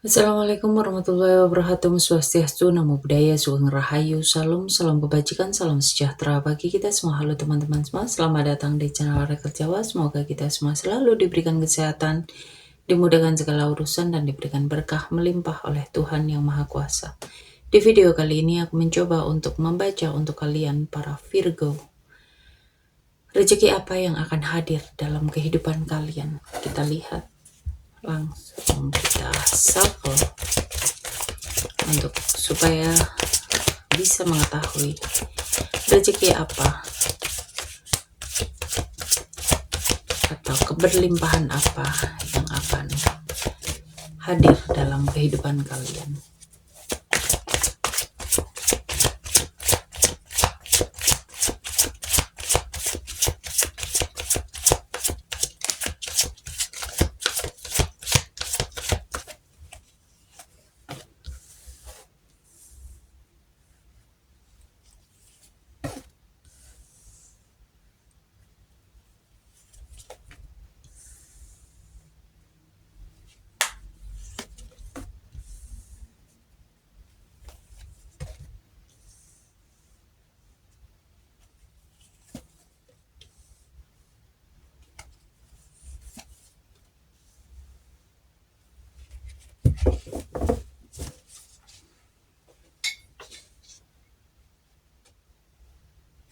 Assalamualaikum warahmatullahi wabarakatuh. Swastiastu, Namo Buddhaya, Sugeng Rahayu, Salam, salam kebajikan, salam sejahtera bagi kita semua. Halo teman-teman semua, selamat datang di channel Oracle Jawa. Semoga kita semua selalu diberikan kesehatan, dimudahkan segala urusan, dan diberikan berkah melimpah oleh Tuhan Yang Maha Kuasa. Di video kali ini aku mencoba untuk membaca untuk kalian para Virgo. Rezeki apa yang akan hadir dalam kehidupan kalian? Kita lihat langsung, kita shuffle untuk supaya bisa mengetahui rezeki apa atau keberlimpahan apa yang akan hadir dalam kehidupan kalian.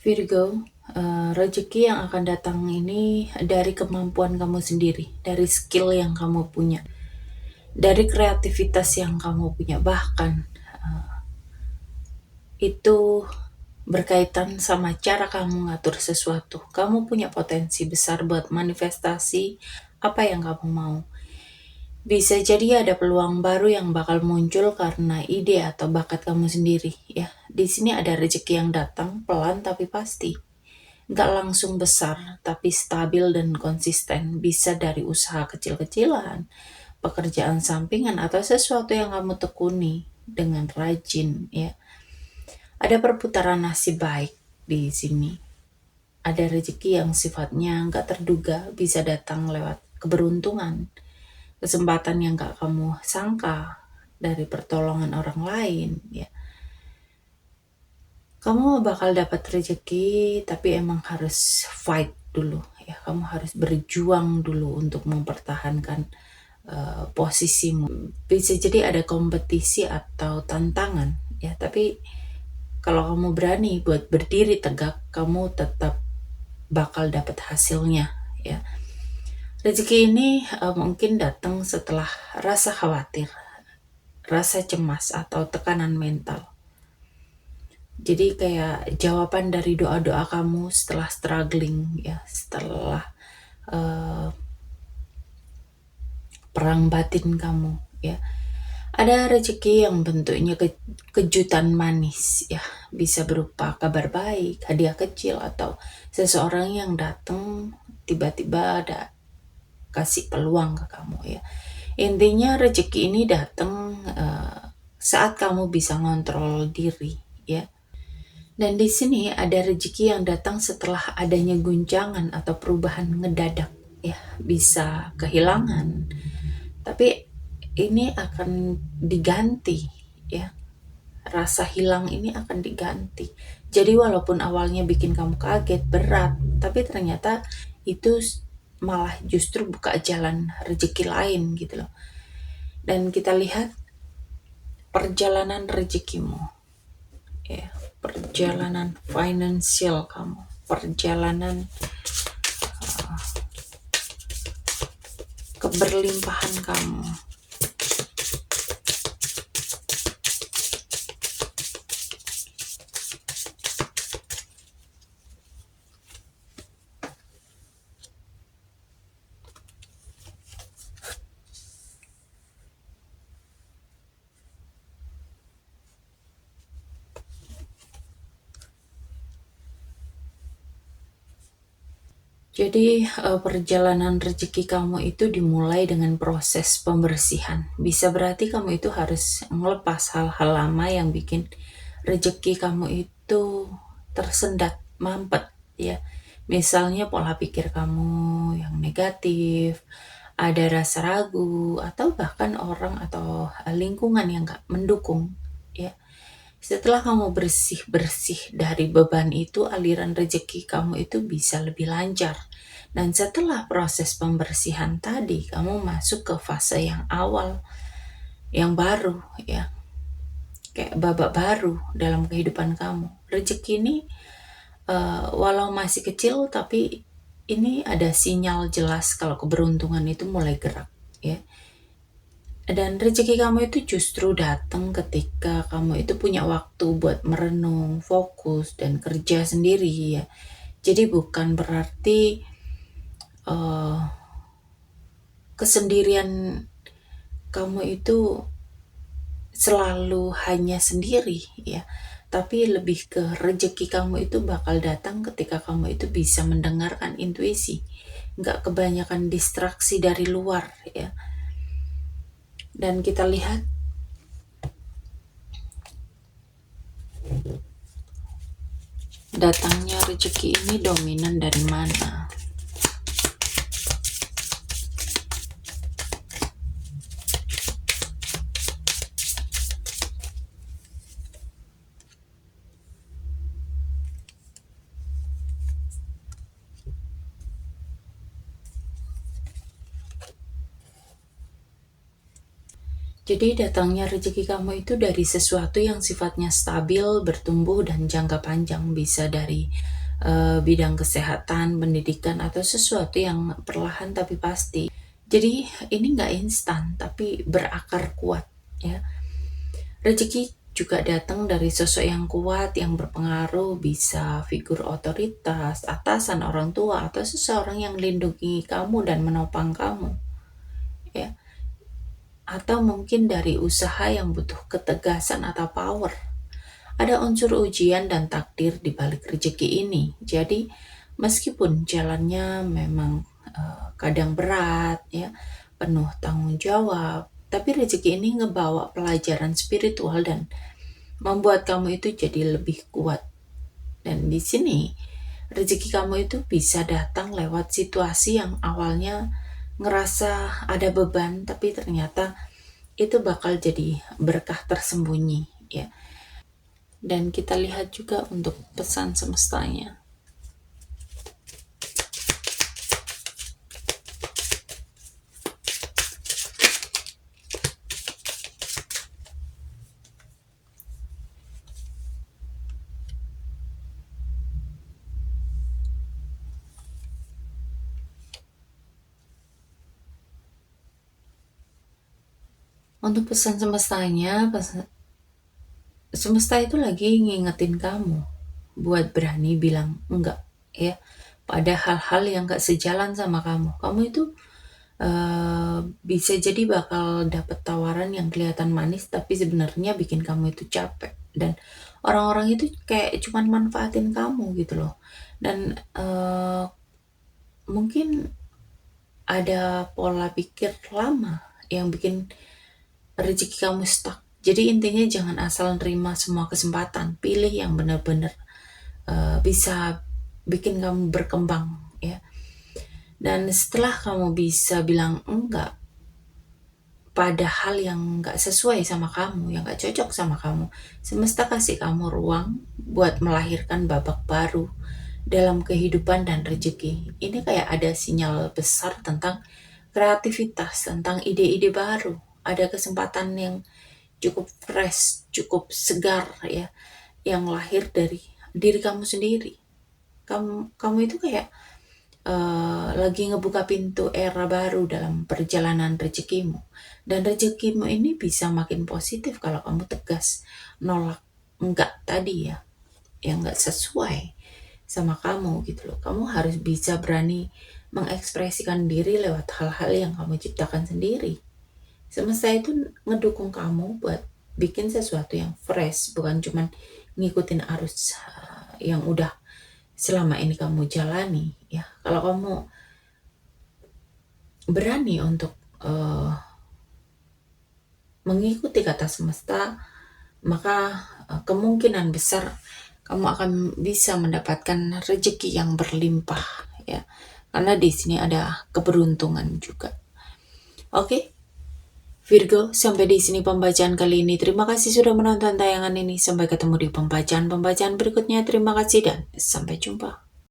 Virgo, rezeki yang akan datang ini dari kemampuan kamu sendiri, dari skill yang kamu punya, dari kreativitas yang kamu punya. Bahkan itu berkaitan sama cara kamu ngatur sesuatu. Kamu punya potensi besar buat manifestasi apa yang kamu mau. Bisa jadi ada peluang baru yang bakal muncul karena ide atau bakat kamu sendiri, ya. Di sini ada rezeki yang datang pelan tapi pasti. Nggak langsung besar, tapi stabil dan konsisten. Bisa dari usaha kecil-kecilan, pekerjaan sampingan, atau sesuatu yang kamu tekuni dengan rajin, ya. Ada perputaran nasib baik di sini. Ada rezeki yang sifatnya nggak terduga, bisa datang lewat keberuntungan, kesempatan yang gak kamu sangka dari pertolongan orang lain, ya. Kamu bakal dapat rezeki, tapi emang harus fight dulu, ya. Kamu harus berjuang dulu untuk mempertahankan posisimu. Bisa jadi ada kompetisi atau tantangan, ya. Tapi kalau kamu berani buat berdiri tegak, kamu tetap bakal dapat hasilnya, ya. Rezeki ini mungkin datang setelah rasa khawatir, rasa cemas, atau tekanan mental. Jadi kayak jawaban dari doa-doa kamu setelah struggling, ya, setelah perang batin kamu, ya. Ada rezeki yang bentuknya kejutan manis, ya. Bisa berupa kabar baik, hadiah kecil, atau seseorang yang datang tiba-tiba ada kasih peluang ke kamu, ya. Intinya rezeki ini datang saat kamu bisa ngontrol diri, ya. Dan di sini ada rezeki yang datang setelah adanya guncangan atau perubahan ngedadak, ya. Bisa kehilangan, tapi ini akan diganti, ya. Rasa hilang ini akan diganti. Jadi walaupun awalnya bikin kamu kaget, berat, tapi ternyata itu malah justru buka jalan rezeki lain, gitu loh. Dan kita lihat perjalanan rezekimu, ya, perjalanan finansial kamu, perjalanan keberlimpahan kamu. Jadi perjalanan rezeki kamu itu dimulai dengan proses pembersihan. Bisa berarti kamu itu harus melepas hal-hal lama yang bikin rezeki kamu itu tersendat, mampet, ya. Misalnya pola pikir kamu yang negatif, ada rasa ragu, atau bahkan orang atau lingkungan yang gak mendukung, ya. Setelah kamu bersih-bersih dari beban itu, aliran rezeki kamu itu bisa lebih lancar. Dan setelah proses pembersihan tadi, kamu masuk ke fase yang awal, yang baru, ya. Kayak babak baru dalam kehidupan kamu. Rezeki ini walau masih kecil, tapi ini ada sinyal jelas kalau keberuntungan itu mulai gerak, ya. Dan rezeki kamu itu justru datang ketika kamu itu punya waktu buat merenung, fokus, dan kerja sendiri, ya. Jadi bukan berarti kesendirian kamu itu selalu hanya sendiri, ya. Tapi lebih ke rezeki kamu itu bakal datang ketika kamu itu bisa mendengarkan intuisi, nggak kebanyakan distraksi dari luar, ya. Dan kita lihat datangnya rezeki ini dominan dari mana. Jadi datangnya rezeki kamu itu dari sesuatu yang sifatnya stabil, bertumbuh, dan jangka panjang. Bisa dari bidang kesehatan, pendidikan, atau sesuatu yang perlahan tapi pasti. Jadi ini nggak instan, tapi berakar kuat, ya. Rezeki juga datang dari sosok yang kuat, yang berpengaruh, bisa figur otoritas, atasan, orang tua, atau seseorang yang melindungi kamu dan menopang kamu, ya. Atau mungkin dari usaha yang butuh ketegasan atau power. Ada unsur ujian dan takdir di balik rezeki ini. Jadi meskipun jalannya memang kadang berat, ya, penuh tanggung jawab, tapi rezeki ini ngebawa pelajaran spiritual dan membuat kamu itu jadi lebih kuat. Dan di sini rezeki kamu itu bisa datang lewat situasi yang awalnya ngerasa ada beban, tapi ternyata itu bakal jadi berkah tersembunyi, ya. Dan kita lihat juga untuk pesan semestanya. Untuk pesan semestanya, semesta itu lagi ngingetin kamu buat berani bilang enggak, ya, pada hal-hal yang gak sejalan sama kamu. Kamu itu bisa jadi bakal dapet tawaran yang kelihatan manis, tapi sebenarnya bikin kamu itu capek. Dan orang-orang itu kayak cuman manfaatin kamu gitu loh. Dan mungkin ada pola pikir lama yang bikin rezeki kamu stuck. Jadi intinya jangan asal nerima semua kesempatan, pilih yang benar-benar bisa bikin kamu berkembang, ya. Dan setelah kamu bisa bilang enggak pada hal yang gak sesuai sama kamu, yang gak cocok sama kamu, semesta kasih kamu ruang buat melahirkan babak baru dalam kehidupan dan rezeki. Ini kayak ada sinyal besar tentang kreativitas, tentang ide-ide baru. Ada kesempatan yang cukup fresh, cukup segar, ya, yang lahir dari diri kamu sendiri. Kamu itu kayak lagi ngebuka pintu era baru dalam perjalanan rezekimu. Dan rezekimu ini bisa makin positif kalau kamu tegas nolak enggak tadi, ya, yang enggak sesuai sama kamu gitu loh. Kamu harus bisa berani mengekspresikan diri lewat hal-hal yang kamu ciptakan sendiri. Semesta itu ngedukung kamu buat bikin sesuatu yang fresh, bukan cuman ngikutin arus yang udah selama ini kamu jalani, ya. Kalau kamu berani untuk mengikuti kata semesta, maka kemungkinan besar kamu akan bisa mendapatkan rezeki yang berlimpah, ya. Karena di sini ada keberuntungan juga. Oke, Virgo, sampai di sini pembacaan kali ini. Terima kasih sudah menonton tayangan ini. Sampai ketemu di pembacaan-pembacaan berikutnya. Terima kasih dan sampai jumpa.